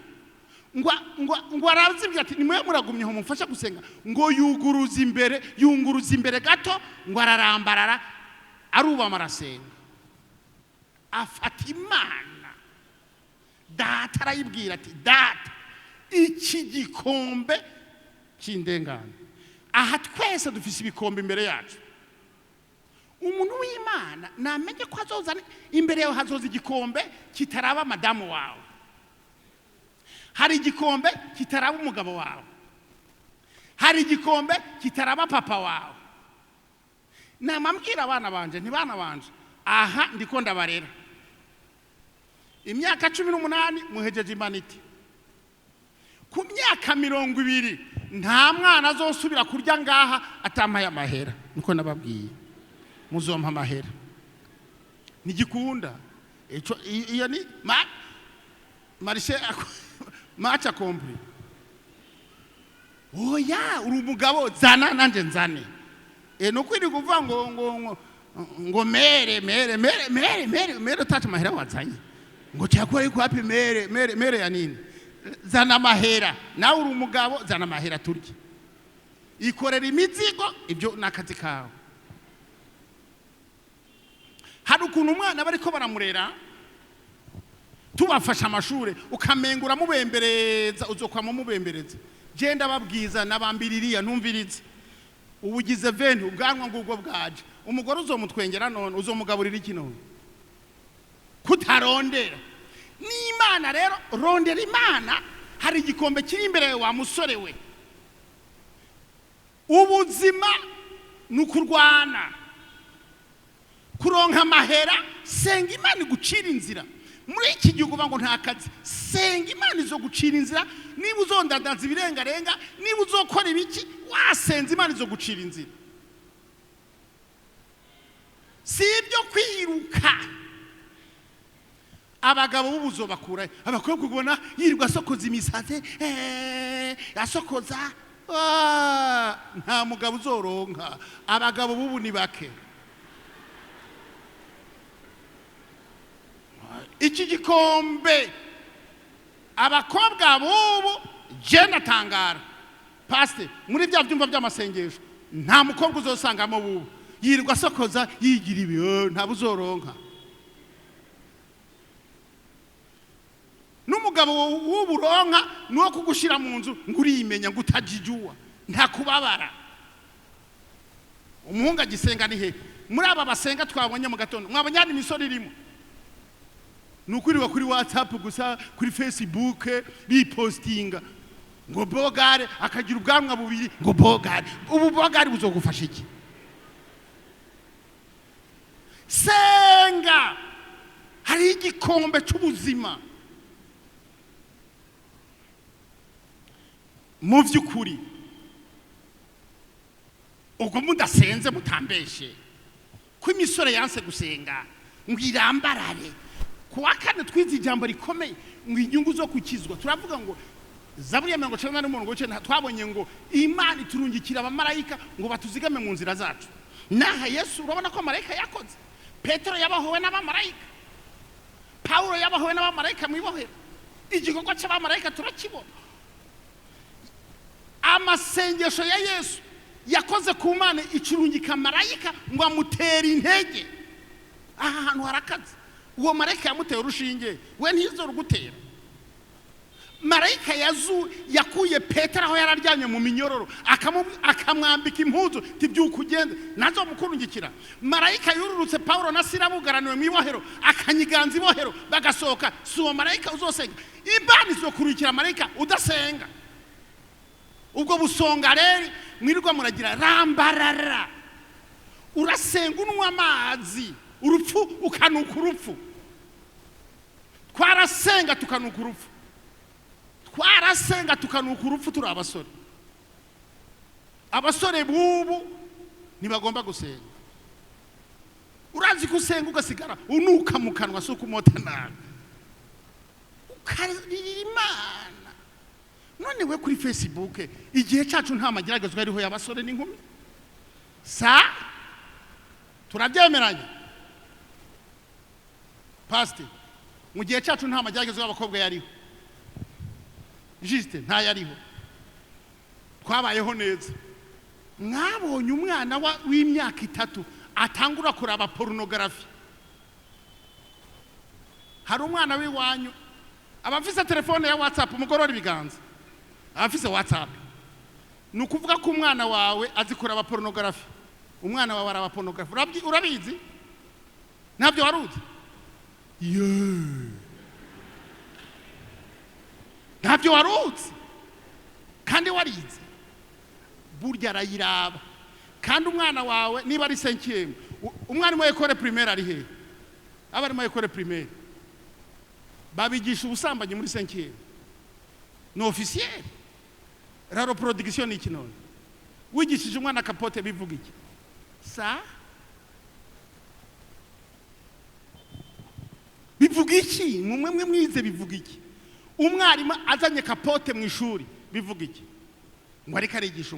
ngo arazibwira ati, nimwe muragumyeho mumfasha gusenga. Ngo yunguruza imbere gato, ngo ararambarara, arubama arasenga. Afata Imana, data arayibwira ati, data, iki gikombe kindengane. Aha twese dufise ibikombe imbere yacu. Umuntu w'Imana namenye ko azoza imbere yawe, hazoza igikombe kitaraba madamu wawe. Hari igikombe kitaraba umugabo wawe. Hari igikombe kitaraba papa wawe. Namambwira abana banje, ntibana banje, aha ndiko ndabarera. Imyaka 18 muhejeje imaniti. ku myaka 20 nta mwana azosubira kurya ngaha atampaye amahera. Niko nababwiye, muzompa amahera nigikunda iyo ni marishe macha compris. Oya, uri umugabo zana nanje nzane. Nukwiri kuvuga ngo mere tatu mahera wazanye. Ngo cyakora yuko hapi mere ya nini? Zana amahera. Nawe uri umugabo zana amahera turye. Ikorera imizigo, ibyo nakazi kawe. Hari ukuntu umwana bariko baramurera tubafasha amashure ukamengura mubembereza uzokwa mubembereza. Genda babwiza nabambiririya ntumvirize. Ubugize 20 ubwanwa ngubwo bwaje. Umugore uzomutwengera none uzomugaburira iki none? Kutarondera. N'Imana rero rondera Imana. Hari igikombe kiri imbere wa musore we. Ubuzima nukurwana. Kuronka amahera, senga Imana gucira inzira. Muri iki gihugu bango nta kazi, senga Imana izo gucira inzira. Niba uzondandaza ibirengarenga, niba uzokora ibiki, wasenza Imana izo gucira inzira. Si ibyo kwiruka. Abagabo bubuzo bakura, abakobwa kubona yirirwa asokoza imisate, asokoza, nta mugabo uzoronka. Abagabo bubu ni bake. Iki gikombe abakobwa bubu je natangara. Pasteur, muri bya byumva by'amasengesho nta mukobwa uzosangamo bubu yirirwa asokoza yigira ibi, nta buzoronka. N'umugabo w'uburonka nuwo kugushira mu nzu nguriyimenya ngutajijuwa nta kubabara. Umuhungu agisenga ni he? Muri aba basenga twabonye mu gatondo mwabonyana imisoro irimo. Nukuriwa kuri WhatsApp gusa, kuri Facebook bipostinga ngo bogare akagira ubwanwa bubiri ngo bogare. Ubu bogare buzogufasha iki? Senga. Hari igikombe cy'ubuzima. Mu by'ukuri ubwo mudasenze mutambeshe ko imisore yanse gusenga ngirambarare. Kuwa kane twize ijambo rikomeye ngo inyungu zo kukizwa. Turavuga ngo Zaburi ya 91 twabonye ngo Imana iturungikira abamarayika ngo batuzigame mu nzira zacu. Naha Yesu urabona ko marayika yakoze. Petero yabahowe n'abamarayika. Paulo yabahowe n'abamarayika mwibohera. Igikorwa cy'abamarayika turakibona. Amasengesho ya Yesu yakoze ku Mana icurungika marayika ngo amutere intege. Aha hantu harakaze. Uwo marayika yamuteye urushinge, we ntizo rugutera. Marayika yakuye Petero aho yararyamye mu minyororo akamwambika impuzu tibyuka ugende nazo mukurungikira. Marayika yururutse Paulo na Sila bugaraniwe mu ibohero akanyiganza ibohero bagasohoka. Si uwo marayika uzosenga. Imana izokurikira marayika udasenga. Ubwo busonga rero mwirirwa muragira rambarara. Urasenga unwa amazi urupfu ukanuka urupfu. Twarasenga tukanuka urupfu. Twarasenga tukanuka urupfu turi abasore. Abasore bubu ntibagomba gusenga. Urazi gusenga ugasigara unuka mu kanwa suko umota nabi. Ukarira Imana. None we kuri Facebook igihe cyacu nta mageragezwa ariho y'abasore n'inkumi. Turabyemeranye. Pasteur, mu gihe cyacu nta mageragezwa y'abakobwa yariho. Juste nta yariho. Twabayeho neza. Mwabonye umwana w'imyaka 3 atangura kuraba pornography. Hari umwana w'iwanyu abafise telefone ya WhatsApp umugorora ibiganza. Abafise WhatsApp. Nukuvuga ko umwana wawe azi kuraba pornography. Umwana wawe araba pornography. Urabizi? Ntabyo waruzi? Ntabyo waruzi? Kandi warize. Burya arayiraba. Kandi umwana wawe niba ari 5e, umwana mu école primaire ari he? Abari mu école primaire. Babigisha ubusambanyi muri 5e. ni officiel. Raro production iki none wigishije umwana kapote bivuga iki sa bivuga iki mumwe mwize bivuga iki umwarimu azanye kapote mu ishuri bivuga iki ngo ariko arigisha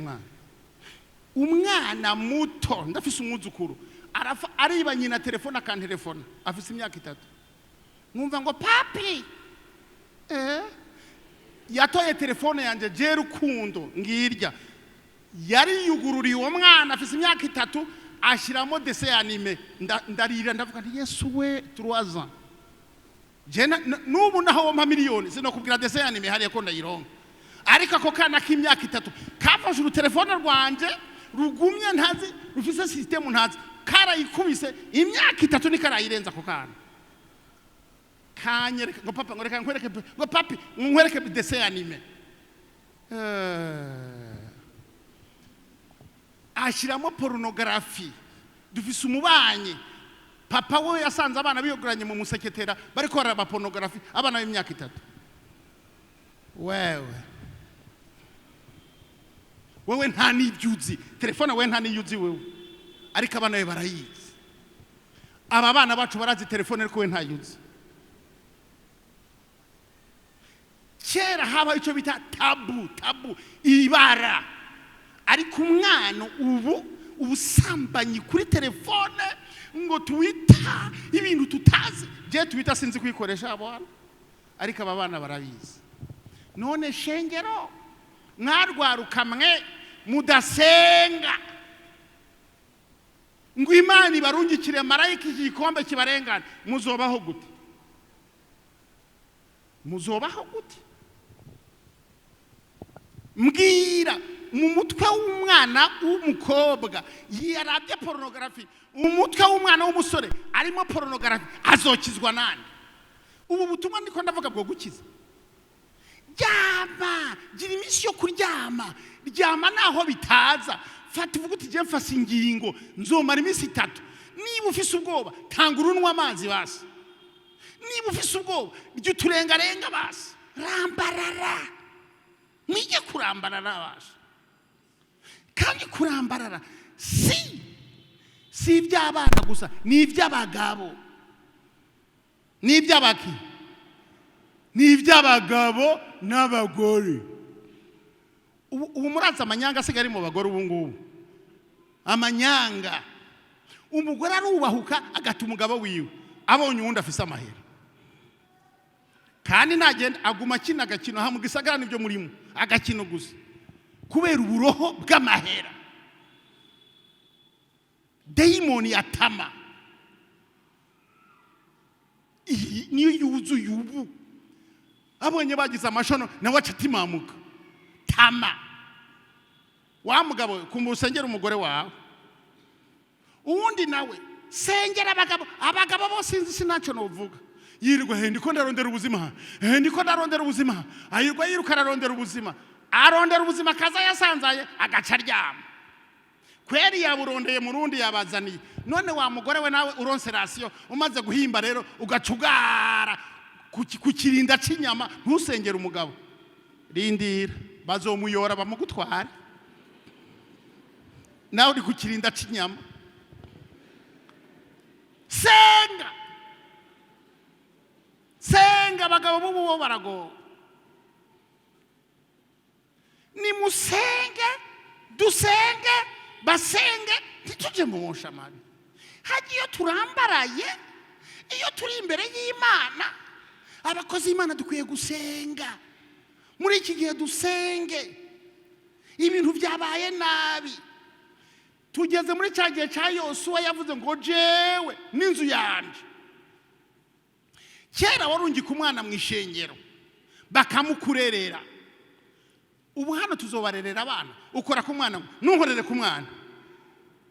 umwana muto ndafise umwuzukuru arafa ariba nyina telefone akantelefona afise imyaka 3 mwumva ngo papi yatoye telefone yanje je rukundo ngirya yari yugururiye uwo mwana afise imyaka 3 ashiramo dessin anime ndarira ndavuga nti Yesu we 3 ans je nubu naho wa miliyoni sinokubwira dessin anime hariye ko ndayironka ariko ako kana k'imyaka 3 kafashe urutelefone rwanje rugumye ntazi rufise system ntazi karayikubise imyaka 3 ni karayirenza ako kana kanyereka ngo papa ngoreka nkwereke ngo papi nkwereke dessin anime ashiramo pornography dufise umubanye papa we yasanze abana biyoguranye mu museketera bariko baraba pornography abana b'imyaka 3 wewe nta nibyuzi telefone we nta niyuzi wewe ariko abana be barayizi aba bana bacu barazi telefone ariko we nta yuzi kera haba icyo bita tabu ibara ariko umwana ubusambanyi kuri telefone ngo tuwita ibintu tutazi je tuwita sinzi kwikoresha abana ariko aba bana barabizi none shengero mwarwaruka mwe mudasenga ngo Imana ibarungikire marayika igikombe kibarengana muzobaho gute mbwira mu mutwe w'umwana w'umukobwa yarabye pornography umutwe w'umwana w'umusore arimo pornography azokizwa nande ubu butumwa ndiko ndavuga bwo gukiza ryama gira iminsi yo kuryama ryama naho bitaza fata uvuga uti je mfase ingingo nzomara iminsi 3 niba ufise ubwoba tanga urunwa amazi basi niba ufise ubwoba ryo turengarenga basi rambarara mwige kurambarara basi kandi kurambarara si iby'abana gusa ni iby'abagabo ni iby'abaki ni iby'abagabo n'abagore ubu muraza amanyanga asigari mu bagore ubu ngubu amanyanga umugore arubahuka agata umugabo wiwe abonye uwundi afise amahera kandi nagenda aguma akina agakino ha mu gisagara nibyo murimo agakino gusa kubera uburoho bw'amahera daimoni yatama niyo yuzuye ubu abonye bagize amashono nawe acatimamuka tama wa mugabo kumusengera umugore wawe uwundi nawe sengera abagabo bose sinzi sinaco novuga yirirwa ndiko ndarondera ubuzima ayirwa yiruka ararondera ubuzima kaza yasanzaye agaca aryama kweri yaburondeye murundi yabazaniye none wa mugore we nawe uronse rasiyo umaze guhimba rero ugacugara kukirinda cinyama ntusengera umugabo rindira bazomuyora bamugutwara nawe uri kukirinda cinyama senga abagabo bubu barago ni musenge dusenge basenge ntituje mu nshamani hagiye turambaraye iyo turi imbere y'Imana abakozi Imana dukwiye gusenga muri iki gihe dusenge ibintu byabaye nabi tugeze muri cyagiye cya Yosuwa yavuze ngo jewe n'inzu yanje kera warungika umwana mu ishengero bakamukurerera ubu hano tuzobarerera abana ukora ku mwana ntuhorere ku mwana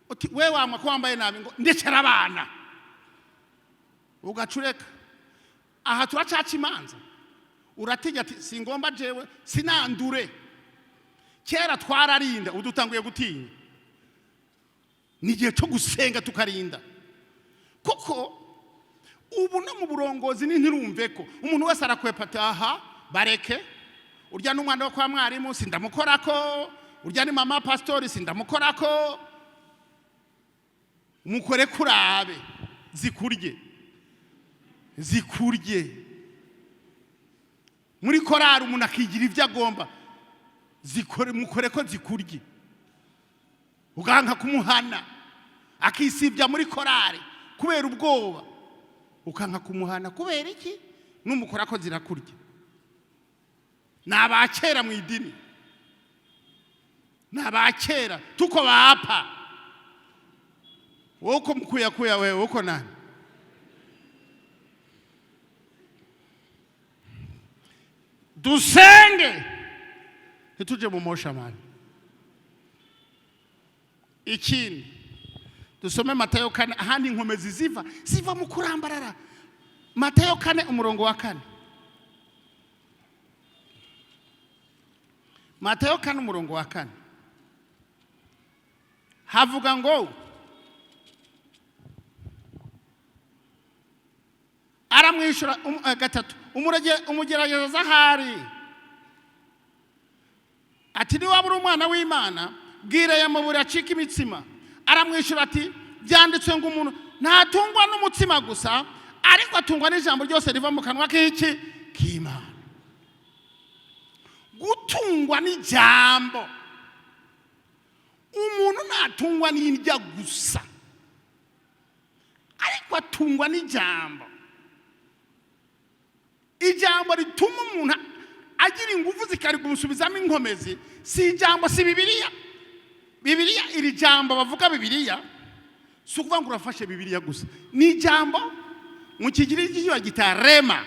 uti we wamwa ko wambaye nabi ngo ndekera abana ugacureka aha turacaca imanza uratinya ati singomba jewe sinandure kera twararinda udutanguye gutinya ni igihe cyo gusenga tukarinda kuko ubu no mu burongozi ni ntirumve ko umuntu wese arakwepa ati aha bareke urya n'umwana wo kwa mwarimu sindamukorako, urya ni mama Pasteur sindamukorako. Mukore kurabe zikurye muri korari umuntu akigira ivyo agomba, mukore ko zikurye. Uganka kumuhana akisibya muri korari kubera ubwoba, ukanka kumuhana kubera iki? Numukora ko zirakurya. Nabakera mu idini, nabakera tuko bapa, woko mkuya wewe woko nani? Dusenge ntituje mu mosha mali. Ikindi dusome Matayo 4, ahandi inkomezi ziva mu kurambarara. Matayo 4 umurongo wa 4. Matayo 4 umurongo wa 4 havuga ngo aramwishura gatatu umugerageza ahari ati niwabura umwana w'Imana bwira yamubura acika imitsima. Aramwishura ati byanditswe ngo umuntu ntatungwa n'umutsima gusa ariko atungwa n'ijambo ryose riva mu kanwa k'iki k'Imana. Gutungwa n'ijambo, umuntu ntatungwa n'indya gusa ariko atungwa n'ijambo. Ijambo rituma umuntu agira ingufu zikari kumusubizamo inkomezi. Si ijambo, si Bibiliya. Bibiliya, iri jambo bavuga Bibiliya si ukuvuga ngo urafashe Bibiliya gusa. Ni ijambo mu kigiriki gita rema.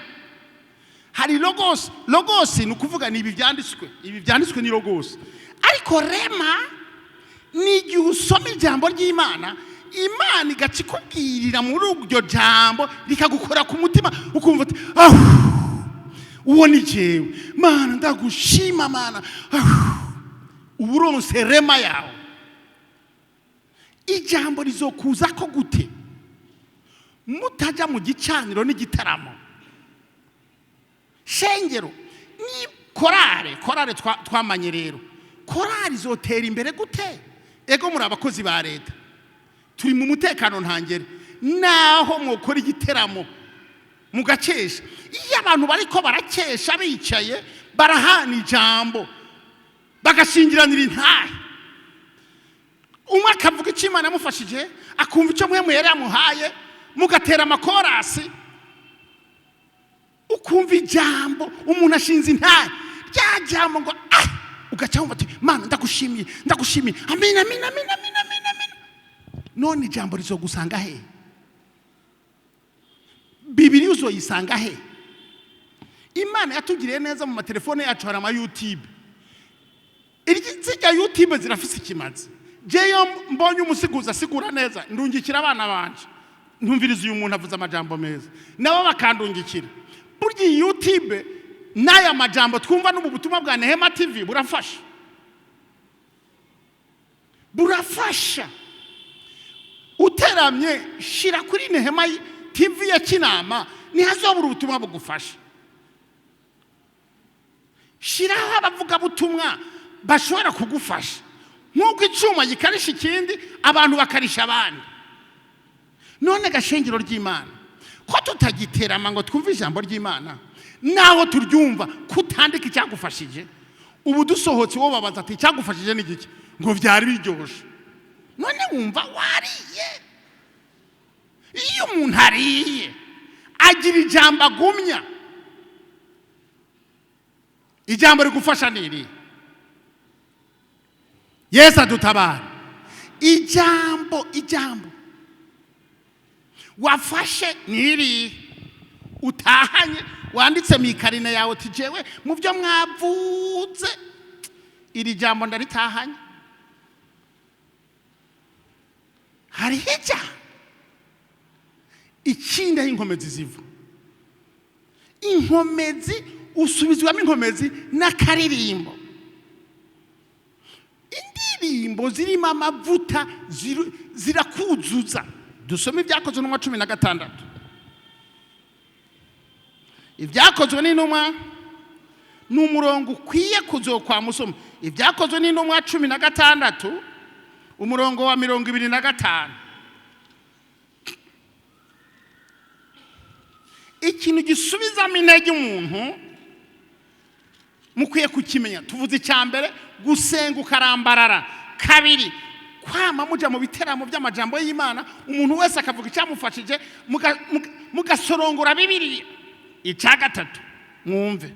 Hari logos. Logos ni ukuvuga ni ibi byanditswe ni logos. Ariko rema ni igihe usoma ijambo ry'Imana, Imana igacikubwirira muri uryo jambo rikagukora ku mutima ukumva ati uwo ni jewe Mana, ndagushima Mana. Uburonse rema yawe. Ijambo rizokuza ko gute? Mutaja mu gicaniro n'igitaramo. Shengero ni korale twamanye rero. Korali zotera imbere gute? Ego muri abakozi ba leta turi mu mutekano ntangere, naho mwokora igiteramo mugakesha. Iyo abantu bariko barakesha bicaye barahana ijambo bagashingiranira intahe, umwe akavuga icyo Imana yamufashije akumva icyo mwe yari yamuhaye, mugatera amakorasi ukumva ijambo umuntu ashinze intahe rya jambo ngo ugaca wumva ati Mana ndagushimiye amina. None ijambo rizogusanga he? Bibiliya uzoyisanga he? Imana yatugiriye neza mu matelefone yacu hari ama YouTube. Zirya YouTube zirafise ikimazi. Jeyo mbonye umusiguza asigura neza ndungikira abana banje, ntumviriza uyu muntu avuze amajambo meza nabo bakandungikira. Burya YouTube n'aya majambo twumva no mu butumwa bwa Nehema TV burafasha. Uteramye shira kuri Nehema TV ya Kinama ntihazobura ubutumwa bugufasha. Shiraho abavuga butumwa bashobora kugufasha. Nk'uko icuma gikarisha ikindi abantu bakarisha abandi. None gashengero ry'Imana ko tutagiterama ngo twumve ijambo ry'Imana naho turyumva kutandika icyagufashije. Ubu dusohotse wo babaza ati icyagufashije ni giki? Ngo byari biryoshe. None wumva wariye. Iyo umuntu ariye agira ijambo agumya. Ijambo rigufasha niri? Yesu adutabara. Ijambo wafashe niri utahanye wanditse mu ikarine yawe ati jewe mu byo mwavuze iri jambo ndaritahanye. Hari hija ikindi inkomezi ziva. Inkomezi usubizwamo inkomezi n'akaririmbo. Indirimbo zirimo amavuta zirakuzuza. Dusome ibyakozwe n'umwa 16. Ibyakozwe n'intumwa n'umurongo ukwiye kuzokwa musoma. Ibyakozwe n'intumwa 16 umurongo wa 25. Ikintu gisubizamo intege umuntu mukwiye kukimenya. Tuvuze icyambere gusenga ukarambarara, kabiri kwama muja mu biteramo by'amajambo y'Imana, umuntu wese akavuga icyamufashije mugasorongora Bibiliya. Icya gatatu mwumve,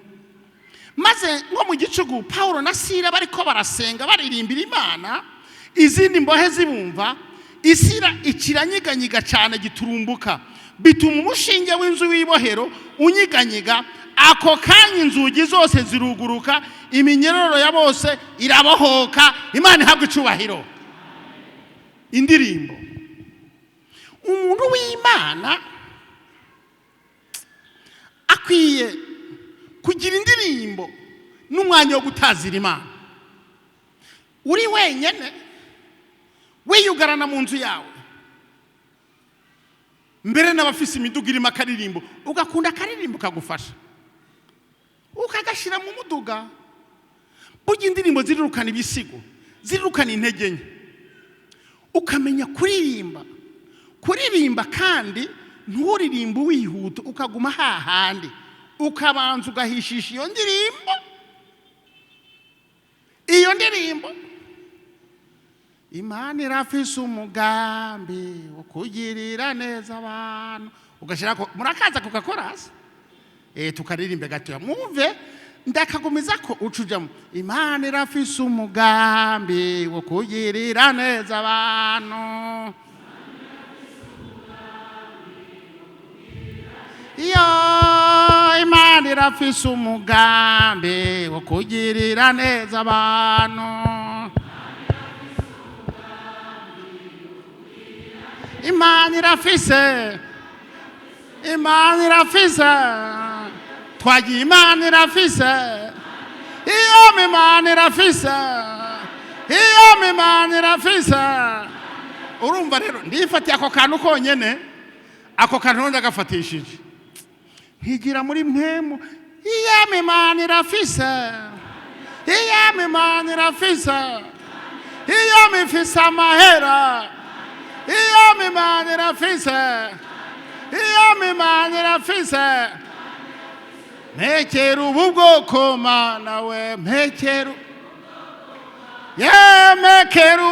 maze nko mu gicugu Paulo na Sila bariko barasenga baririmbira Imana, izindi mbohe zibumva, isira ikiranyiganyiga cyane giturumbuka, bituma umushinge w'inzu w'ibohero unyiganyiga. Ako kanya inzugi zose ziruguruka, iminyerero ya bose irabohoka. Imana ihabwe icubahiro. Indirimbo, umuntu w'Imana akwiye kugira indirimbo n'umwanya wo gutazira Imana. Uri wenyene wiyugarana mu nzu yawe, mbere n'abafise imiduga irimo akaririmbo, ugakunda akaririmbo kagufasha ukagashira mu muduga. Burya indirimbo zirukana ibisigo, zirukana intege nke, ukamenya kuririmba kandi nturirimba wihuta, ukaguma hahandi ukabanza ugahishisha iyo ndirimbo. Imana irafise umugambi wo kugirira neza abantu, ugashira ko murakaza kukakorasa tukaririmbe gatoya mwumve, ndakagumiza ko ucujamo. Imana irafise umugambi wo kugirira neza abantu, iyo Imana irafise umugambi wo kugirira neza abantu. Imana irafise twagiye. Imana irafise iyo Imana irafise. Urumva rero ndifatiye ako kantu konyene, ako kantu ndagafatishije nkigira muri mpemu. Iyo Imana irafise, iyo mifise amahera, iyo Imana irafise. Mekera ubu bwoko Mana we, mekera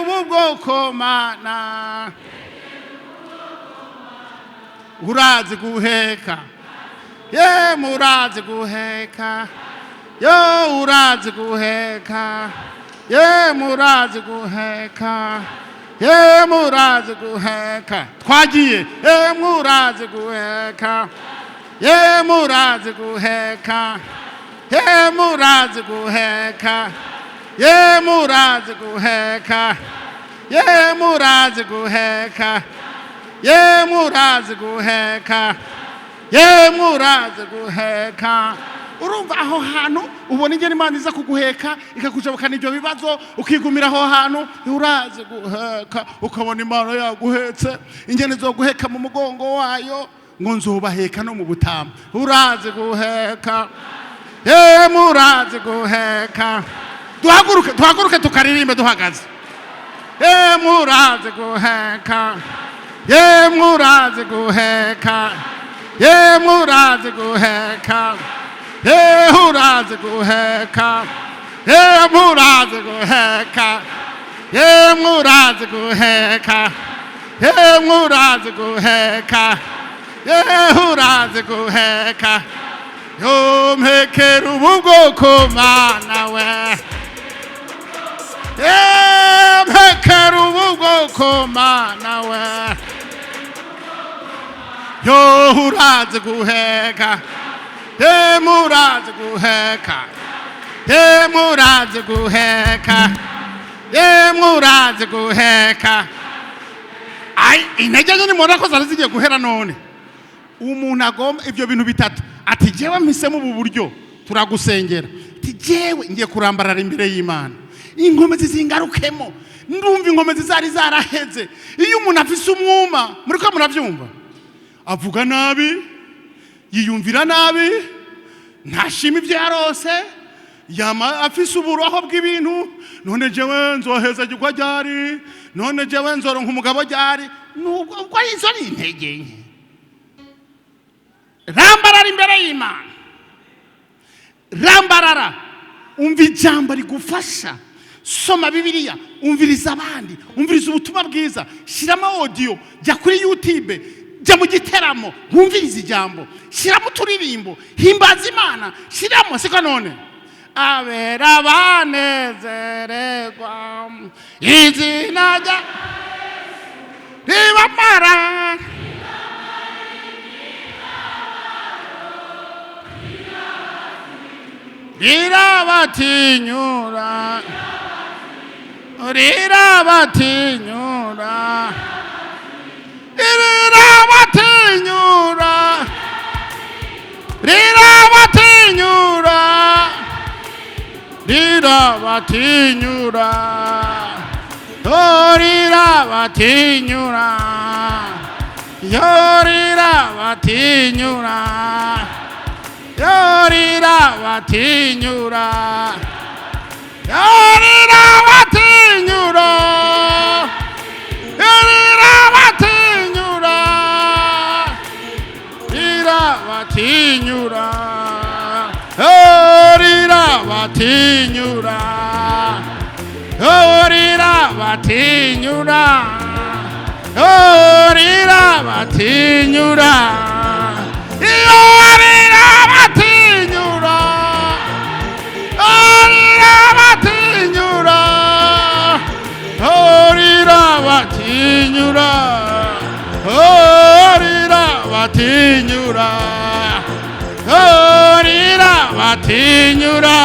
ubu bwoko Mana. Urazi guheka, murazi guheka, urazi guheka, murazi guheka, murazi guheka. Twagiye murazi guheka, murazi guheka, murazi guheka, murazi guheka, murazi guheka, murazi guheka, murazi guheka. Urumva aho hantu ubona ingene Imana iza kuguheka ikakujabukana ibyo bibazo, ukigumira aho hantu. Urazi guheka, ukabona Imana yaguhetse ingene zo guheka mu mugongo wayo, ngo nzobaheka no mu butama. Urazi guheka, murazi guheka. Duhaguruke tukaririmbe duhagaze. Murazi guheka, murazi guheka, murazi guheka, urazi guheka, murazi guheka, murazi guheka, murazi guheka, urazi guheka. Mekera ubu bwoko Mana we, mekera ubu bwoko Mana we. Urazi guheka, murazi guheka, murazi guheka, murazi guheka. Ai intege nke nimubona ko zari zigiye guhera none. Umuntu agomba ibyo bintu bitatu, ati jewe mpisemo ubu buryo turagusengera, ati jewe ngiye kurambarara imbere y'Imana, inkomezi zingarukemo, ndumva inkomezi zari zaraheze. Iyo umuntu afise umwuma, muri ko muravyumva, avuga nabi, yiyumvira nabi, ntashima ibyo yarose, yama afise uburoho bw'ibintu, none jewe nzoheza jugwa ryari, none jewe nzoronka umugabo ryari. Nubwo izo ni intege nke. Rambarara imbere y'Imana, rambarara, umva ijambo rigufasha. Soma Bibiliya, umviriza abandi, umviriza ubutumwa bwiza, shiramo audio, jya kuri YouTube, jya mu giteramo, wumviriza ijambo, shiramo uturirimbo, himbaza Imana, shiramo siko none. Abera banezererwa izina rya ribamara, rirabatinyura, rirabatinyura, rirabatinyura, rirabatinyura, rirabatinyura, oh rirabatinyura, yo rirabatinyura, yo rirabatinyura, yo rirabatinyura, yo rirabatinyura, rirabatinyura, oh rirabatinyura, oh rirabatinyura, oh rirabatinyura, yo rirabatinyura, oh rirabatinyura, oh rirabatinyura, oh rirabatinyura, oh rirabatinyura,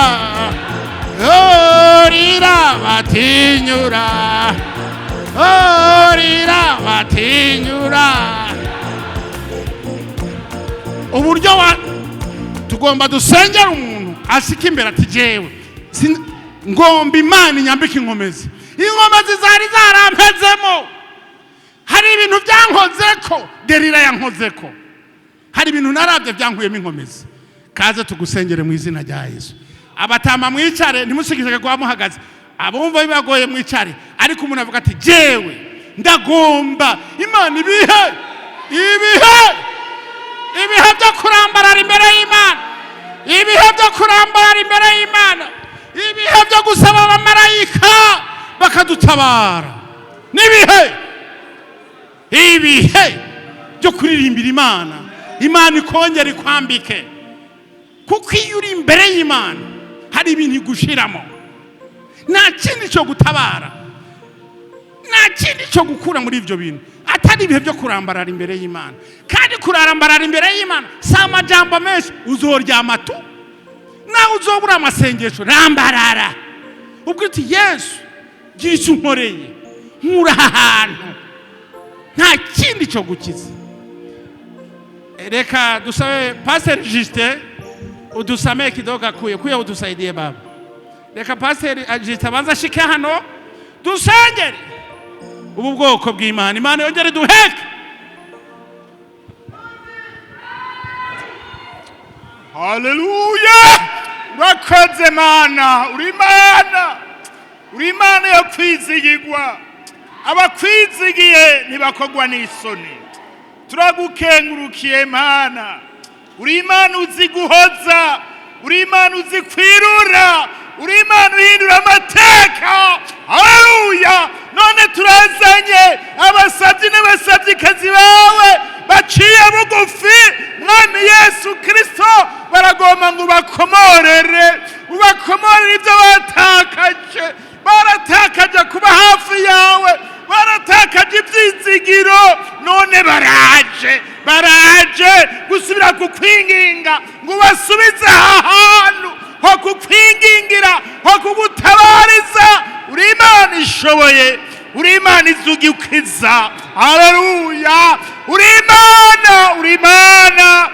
oh rirabatinyura, oh rirabatinyura. Uburyo tugomba dusengera umuntu ashika imbere ati jewe ngomba Imana inyambika inkomezi. Inkomezi zari zarampezemo, hari ibintu byankozeko, Delila yankozeko, hari ibintu narabye byankuyemo inkomezi. Kaze tugusengere mu izina rya Yesu. Abatama mwicare, ntimushikije kwa muhagaze, abumva bibagoye mwicare, ariko umuntu avuga ati jewe ndagomba Imana ibihe byo kurambarara imbere y'Imana, ibihe byo kurambarara imbere y'Imana, ibihe byo gusaba abamarayika bakadutabara, ibihe byo kuririmbira Imana, Imana ikongera ikwambike. Kuko iyo uri imbere y'Imana hari ibintu igushiramo, nta kindi cyo gutabara, nta kindi cyo gukura muri ibyo bintu atari ibihe byo kurambarara imbere y'Imana. Kandi kurambarara imbere y'Imana si amajambo menshi, uzoryama tu nawe uzobura amasengesho, rambarara ubwo uti Yesu gira icyo unkoreye, nkura ahantu, nta kindi cyo gukiza. Reka dusabe Pasteur Justin udusame kidogo kuye udusaidie baba. Reka Pasteur Justin abanza ashike hano dusengere ubu bwoko bw'Imana, Imana yongere duheke. Haleluya! Urakoze Mana, uri Imana yo kwizigirwa, abakwizigiye ntibakogwa n'isoni. Turagukengurukiye Mana, uri Imana uzi guhoza, uri Imana uzi kwirura, uri Imana uhindura amateka. Haleluya! None turazanye abasabyi n'abasabyikazi bawe baciye bugufi, Mwami Yesu Kristo, baragomba ngo ubakomorere ibyo batakaje. Baratakaje kuba hafi yawe, baratakaje ibyizigiro, none baraje gusubira kukwinginga ngo ubasubize ahantu ho kukwingingira, ho kugutabariza. Uri Imana ishoboye, uri Imana izugi ukiza. Haleluya! Uri Imana.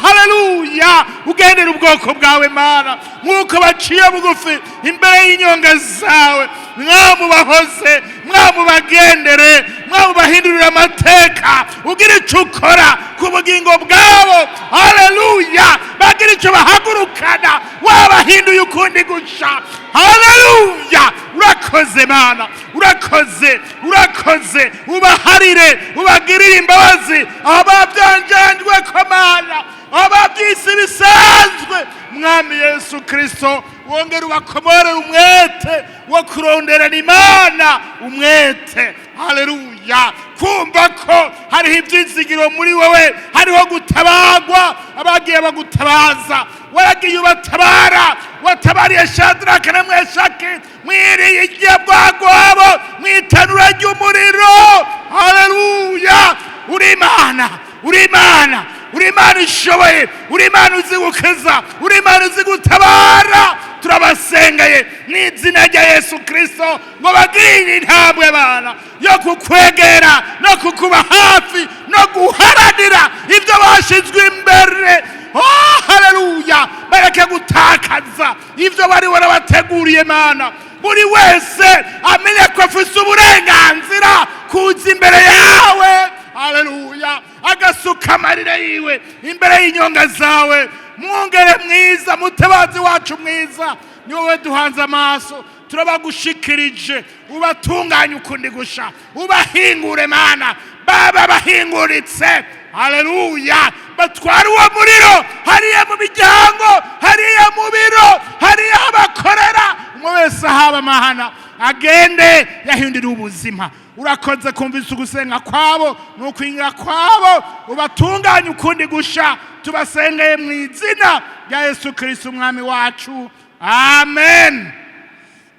Haleluya! Ugendera ubwoko bwawe Mana, nk'uko baciye bugufi imbere y'inyonga zawe, mwamubahoze mwamubagendere, mwamubahindurira amateka, ugira icyo ukora ku bugingo bwabo. Haleluya! bagira icyo bahagurukana, wabahinduye ukundi gusha. Haleluya! urakoze Mana, urakoze, urakoze. ubaharire, ubagirire imbabazi aho babyanjanjwe ko Mana, aho babyisi bisanzwe. Mwami Yesu Kristo, wongera ubakomorere umwete wo kuronderana Imana, umwete. Haleluya! kumva ko hariho ibyizigiro muri wowe, hariho gutabagwa. abagiye bagutabaza, waragiye ubatabara, watabariye Shadraka na Meshaki mwiriye igihe bwagwabo mwitanura ry'umuriro. Haleluya! uri Imana, uri Imana, uri Imana ishoboye, uri Imana uzi gukiza, uri Imana uzi gutabara. turabasengeye mu izina rya Yesu Kristo ngo bagire intambwe Mana yo kukwegera no kukuba hafi no guharanira ibyo bashizwe imbere. Haleluya! bareke gutakaza ibyo bari warabateguriye Mana. buri wese amenye ko afite uburenganzira kuza imbere yawe. Haleluya! agasuka amarira yiwe imbere y'inyonga zawe. mwongere mwiza, mutabazi wacu mwiza, ni wowe duhanze amaso. turabagushikirije, ubatunganye ukundi gusha, ubahingure Mana. baba bahinguritse, haleluya, batwara uwo muriro hariya mu miryango, hariya mu biro, hariya abakorera. umwe wese ahaba Mana agende yahindura ubuzima. urakoze kumvise ugusenga kwabo n'ukwingira kwabo, ubatunganye ukundi gusha. tubasengeye mu izina rya Yesu Kristo umwami wacu, amen.